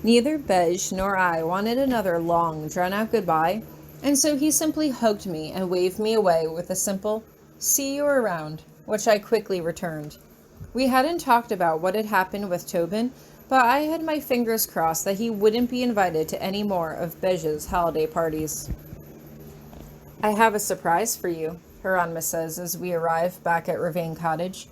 Neither Beige nor I wanted another long, drawn-out goodbye, and so he simply hugged me and waved me away with a simple, "See you around," which I quickly returned. We hadn't talked about what had happened with Tobin, but I had my fingers crossed that he wouldn't be invited to any more of Beige's holiday parties. "I have a surprise for you," Hieronymous says as we arrive back at Ravane Cottage.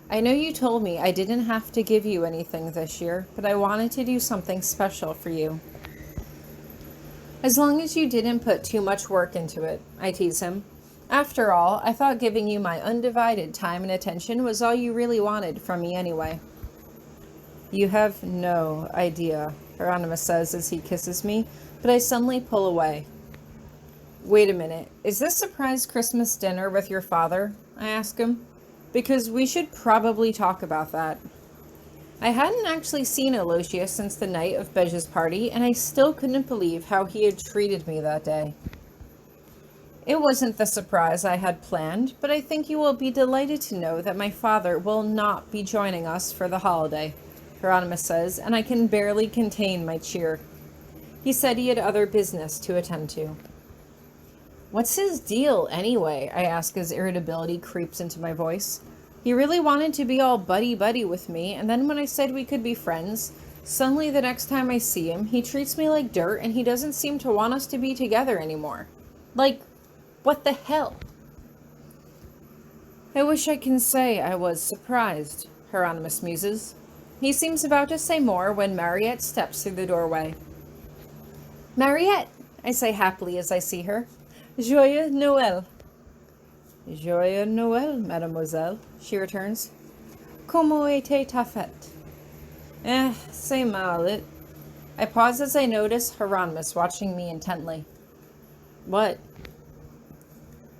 "I know you told me I didn't have to give you anything this year, but I wanted to do something special for you." "As long as you didn't put too much work into it," I tease him. "After all, I thought giving you my undivided time and attention was all you really wanted from me anyway." "You have no idea," Hieronymous says as he kisses me, but I suddenly pull away. "Wait a minute, is this surprise Christmas dinner with your father?" I ask him. "Because we should probably talk about that." I hadn't actually seen Aloysius since the night of Beige's party, and I still couldn't believe how he had treated me that day. "It wasn't the surprise I had planned, but I think you will be delighted to know that my father will not be joining us for the holiday," Hieronymous says, and I can barely contain my cheer. He said he had other business to attend to. "What's his deal, anyway?" I ask as irritability creeps into my voice. He really wanted to be all buddy-buddy with me, and then when I said we could be friends, suddenly the next time I see him, he treats me like dirt and he doesn't seem to want us to be together anymore. Like, what the hell? "I wish I can say I was surprised," Hieronymous muses. He seems about to say more when Mariette steps through the doorway. "Mariette," I say happily as I see her. "Joyeux Noël." "Joyeux Noël, mademoiselle," she returns. "Comment était ta fête?" C'est mal, it. I pause as I notice Hieronymous watching me intently. "What?"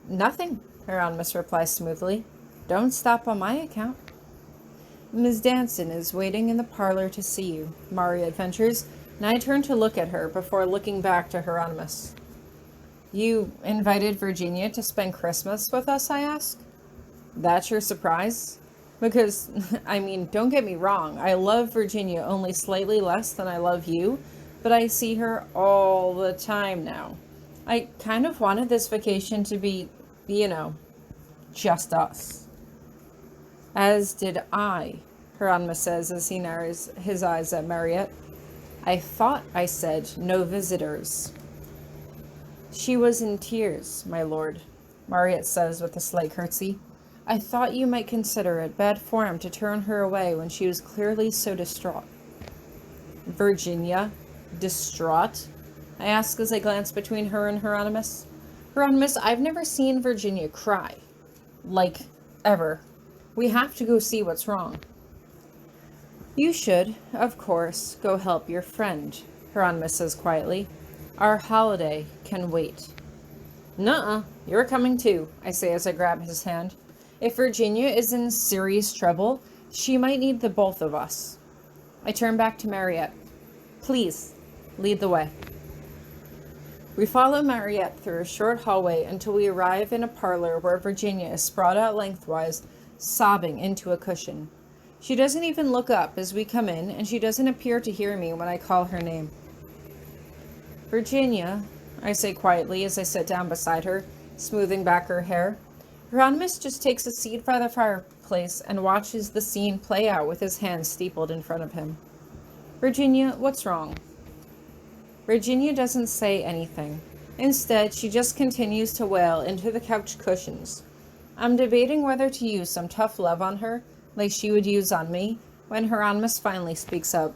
"Nothing," Hieronymous replies smoothly. "Don't stop on my account." "Miss Danson is waiting in the parlor to see you," Mariette ventures, and I turn to look at her before looking back to Hieronymous. "You invited Virginia to spend Christmas with us?" I ask. "That's your surprise?" Because, I mean, don't get me wrong, I love Virginia only slightly less than I love you, but I see her all the time now. I kind of wanted this vacation to be, just us. "As did I," Hieronymous says as he narrows his eyes at Mariette. "I thought I said no visitors." "She was in tears, my lord," Mariette says with a slight curtsy. "I thought you might consider it bad form to turn her away when she was clearly so distraught." "Virginia? Distraught?" I ask as I glance between her and Hieronymous. "Hieronymous, I've never seen Virginia cry. Like, ever. We have to go see what's wrong." "You should, of course, go help your friend," Hieronymous says quietly. "Our holiday can wait." "Nuh-uh, you're coming too," I say as I grab his hand. "If Virginia is in serious trouble, she might need the both of us." I turn back to Mariette. "Please, lead the way." We follow Mariette through a short hallway until we arrive in a parlor where Virginia is sprawled out lengthwise, sobbing into a cushion. She doesn't even look up as we come in, and she doesn't appear to hear me when I call her name. "Virginia," I say quietly as I sit down beside her, smoothing back her hair. Hieronymous just takes a seat by the fireplace and watches the scene play out with his hands steepled in front of him. "Virginia, what's wrong?" Virginia doesn't say anything. Instead, she just continues to wail into the couch cushions. I'm debating whether to use some tough love on her, like she would use on me, when Hieronymous finally speaks up.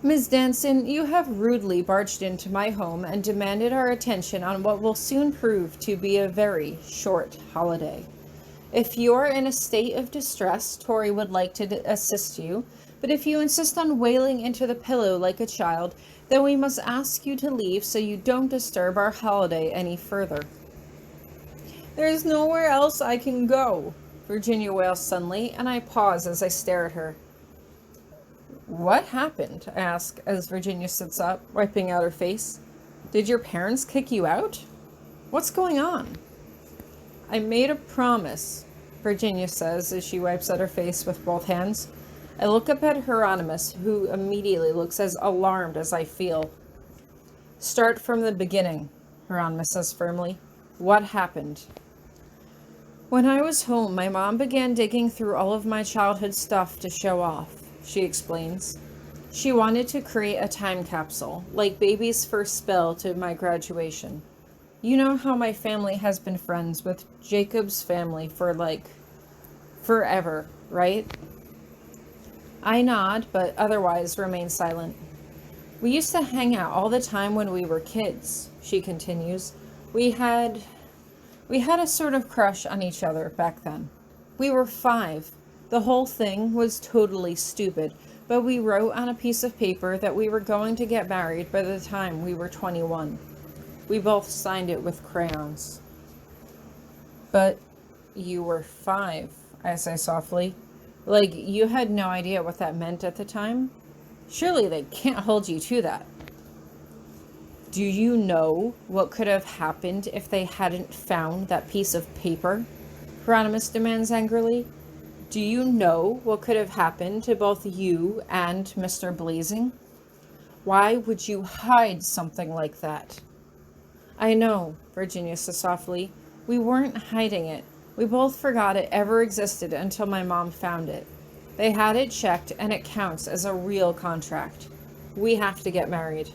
"Miss Danson, you have rudely barged into my home and demanded our attention on what will soon prove to be a very short holiday. If you are in a state of distress, Tori would like to assist you, but if you insist on wailing into the pillow like a child, then we must ask you to leave so you don't disturb our holiday any further." "There's nowhere else I can go," Virginia wails suddenly, and I pause as I stare at her. "What happened?" I ask as Virginia sits up, wiping out her face. "Did your parents kick you out? What's going on?" "I made a promise," Virginia says as she wipes out her face with both hands. I look up at Hieronymous, who immediately looks as alarmed as I feel. Start from the beginning, Hieronymous says firmly. What happened? When I was home, my mom began digging through all of my childhood stuff to show off, she explains. She wanted to create a time capsule, like baby's first spell to my graduation. You know how my family has been friends with Jacob's family for, forever, right? I nod, but otherwise remain silent. We used to hang out all the time when we were kids, she continues. We had a sort of crush on each other back then. We were 5. The whole thing was totally stupid, but we wrote on a piece of paper that we were going to get married by the time we were 21. We both signed it with crayons. But you were 5, I say softly. Like, you had no idea what that meant at the time? Surely they can't hold you to that. Do you know what could have happened if they hadn't found that piece of paper? Hieronymous demands angrily. Do you know what could have happened to both you and Mr. Blazing? Why would you hide something like that? I know, Virginia says softly. We weren't hiding it. We both forgot it ever existed until my mom found it. They had it checked and it counts as a real contract. We have to get married.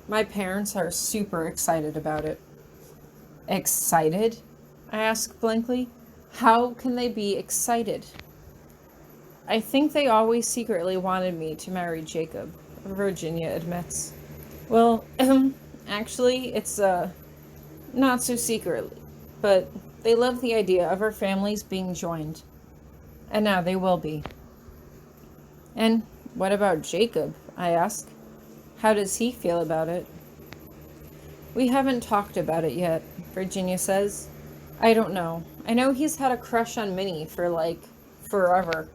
My parents are super excited about it. Excited? I ask blankly. How can they be excited? I think they always secretly wanted me to marry Jacob, Virginia admits. Well, actually, it's not so secretly, but they love the idea of our families being joined. And now they will be. And what about Jacob? I ask. How does he feel about it? We haven't talked about it yet, Virginia says. I don't know. I know he's had a crush on Minnie for, forever.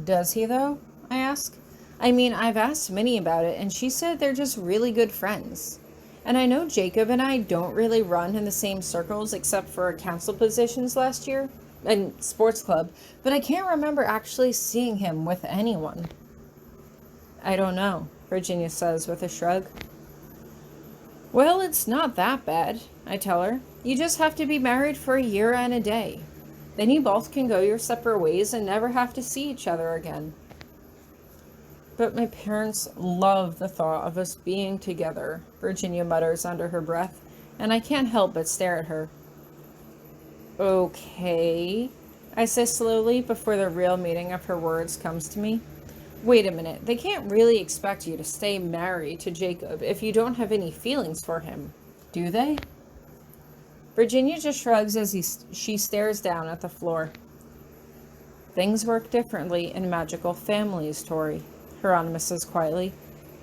Does he, though? I ask. I mean, I've asked Minnie about it, and she said they're just really good friends. And I know Jacob and I don't really run in the same circles except for council positions last year, and sports club, but I can't remember actually seeing him with anyone. I don't know, Virginia says with a shrug. Well, it's not that bad, I tell her. You just have to be married for a year and a day. Then you both can go your separate ways and never have to see each other again. But my parents love the thought of us being together, Virginia mutters under her breath, and I can't help but stare at her. Okay, I say slowly before the real meaning of her words comes to me. Wait a minute, they can't really expect you to stay married to Jacob if you don't have any feelings for him, do they? Virginia just shrugs as she stares down at the floor. Things work differently in magical families, Tori, Hieronymous says quietly.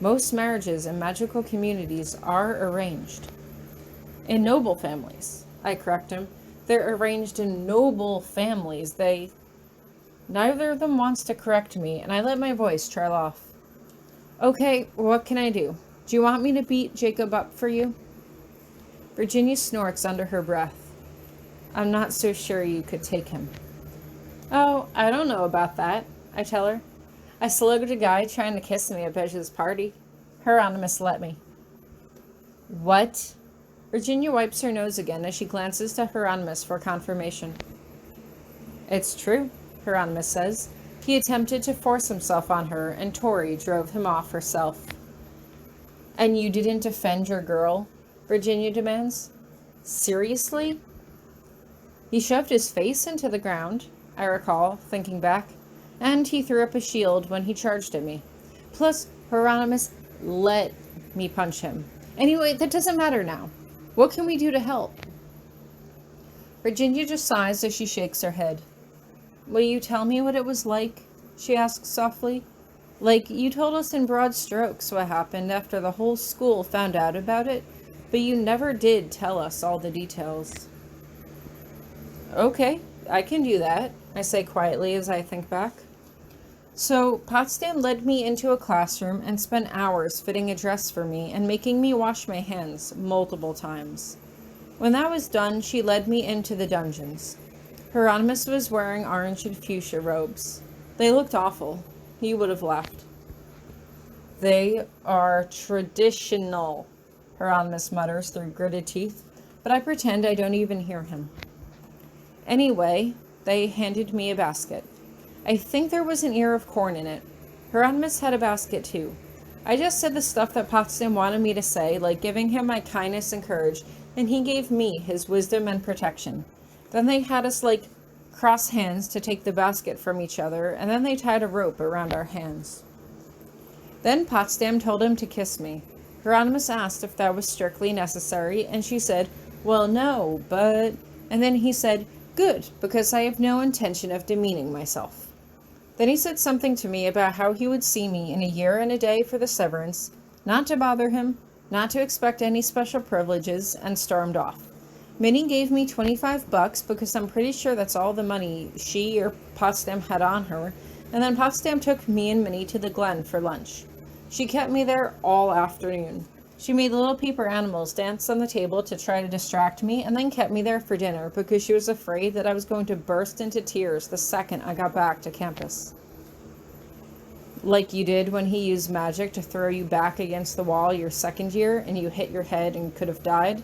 Most marriages in magical communities are arranged. In noble families, I correct him. They're arranged in noble families. Neither of them wants to correct me, and I let my voice trail off. Okay, what can I do? Do you want me to beat Jacob up for you? Virginia snorts under her breath. I'm not so sure you could take him. Oh, I don't know about that, I tell her. I slugged a guy trying to kiss me at Bez's party. Hieronymous let me. What? Virginia wipes her nose again as she glances to Hieronymous for confirmation. It's true, Hieronymous says. He attempted to force himself on her, and Tori drove him off herself. And you didn't defend your girl? Virginia demands. Seriously? He shoved his face into the ground, I recall, thinking back, and he threw up a shield when he charged at me. Plus, Hieronymous let me punch him. Anyway, that doesn't matter now. What can we do to help? Virginia just sighs as she shakes her head. Will you tell me what it was like? She asks softly. Like, you told us in broad strokes what happened after the whole school found out about it, but you never did tell us all the details. Okay, I can do that, I say quietly as I think back. So, Potsdam led me into a classroom and spent hours fitting a dress for me and making me wash my hands multiple times. When that was done, she led me into the dungeons. Hieronymous was wearing orange and fuchsia robes. They looked awful. He would have laughed. They are traditional, Hieronymous mutters through gritted teeth, but I pretend I don't even hear him. Anyway, they handed me a basket. I think there was an ear of corn in it. Hieronymous had a basket too. I just said the stuff that Potsdam wanted me to say, like giving him my kindness and courage, and he gave me his wisdom and protection. Then they had us, cross hands to take the basket from each other, and then they tied a rope around our hands. Then Potsdam told him to kiss me. Hieronymous asked if that was strictly necessary, and she said, well, no, but... And then he said, good, because I have no intention of demeaning myself. Then he said something to me about how he would see me in a year and a day for the severance, not to bother him, not to expect any special privileges, and stormed off. Minnie gave me $25 because I'm pretty sure that's all the money she or Potsdam had on her, and then Potsdam took me and Minnie to the Glen for lunch. She kept me there all afternoon. She made little paper animals dance on the table to try to distract me, and then kept me there for dinner because she was afraid that I was going to burst into tears the second I got back to campus. Like you did when he used magic to throw you back against the wall your second year and you hit your head and could have died?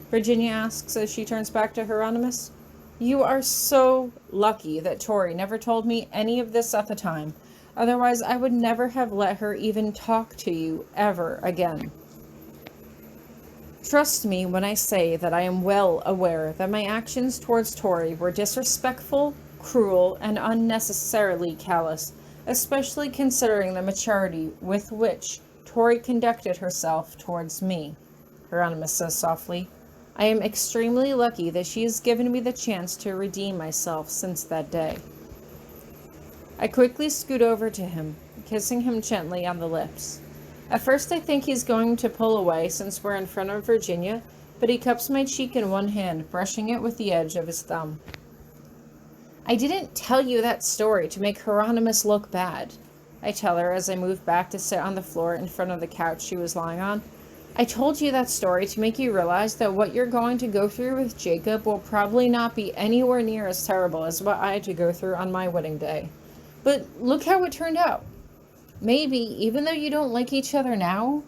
Virginia asks as she turns back to Hieronymous. You are so lucky that Tori never told me any of this at the time. Otherwise, I would never have let her even talk to you ever again. Trust me when I say that I am well aware that my actions towards Tori were disrespectful, cruel, and unnecessarily callous, especially considering the maturity with which Tori conducted herself towards me, Hieronymous says softly. I am extremely lucky that she has given me the chance to redeem myself since that day. I quickly scoot over to him, kissing him gently on the lips. At first I think he's going to pull away since we're in front of Virginia, but he cups my cheek in one hand, brushing it with the edge of his thumb. I didn't tell you that story to make Hieronymous look bad, I tell her as I move back to sit on the floor in front of the couch she was lying on. I told you that story to make you realize that what you're going to go through with Jacob will probably not be anywhere near as terrible as what I had to go through on my wedding day. But look how it turned out. Maybe, even though you don't like each other now,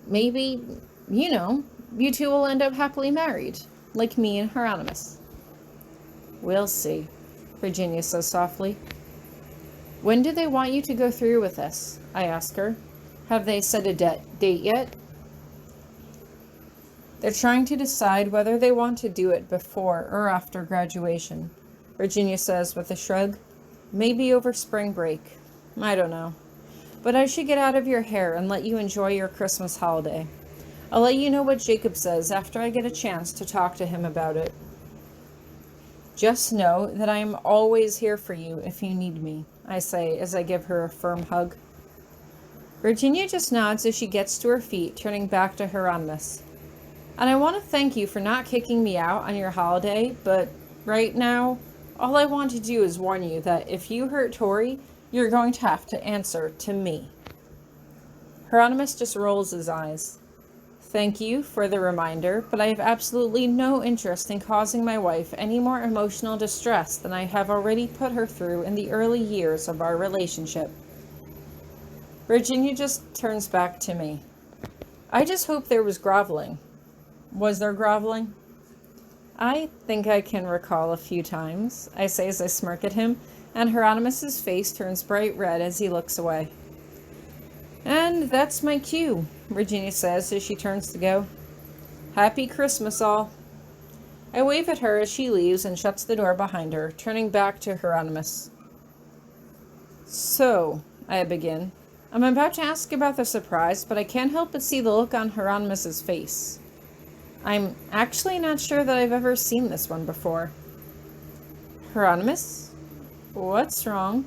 maybe, you two will end up happily married, like me and Hieronymous. We'll see, Virginia says softly. When do they want you to go through with this? I ask her. Have they set a date yet? They're trying to decide whether they want to do it before or after graduation, Virginia says with a shrug. Maybe over spring break. I don't know. But I should get out of your hair and let you enjoy your Christmas holiday. I'll let you know what Jacob says after I get a chance to talk to him about it. Just know that I am always here for you if you need me, I say as I give her a firm hug. Virginia just nods as she gets to her feet, turning back to Hieronymous. And I want to thank you for not kicking me out on your holiday, but right now, all I want to do is warn you that if you hurt Tori, you're going to have to answer to me. Hieronymous just rolls his eyes. Thank you for the reminder, but I have absolutely no interest in causing my wife any more emotional distress than I have already put her through in the early years of our relationship. Virginia just turns back to me. I just hope there was groveling. Was there groveling? I think I can recall a few times, I say as I smirk at him, and Hieronymus's face turns bright red as he looks away. And that's my cue, Virginia says as she turns to go. Happy Christmas, all. I wave at her as she leaves and shuts the door behind her, turning back to Hieronymous. So, I begin. I'm about to ask about the surprise, but I can't help but see the look on Hieronymus's face. I'm actually not sure that I've ever seen this one before. Hieronymus? What's wrong?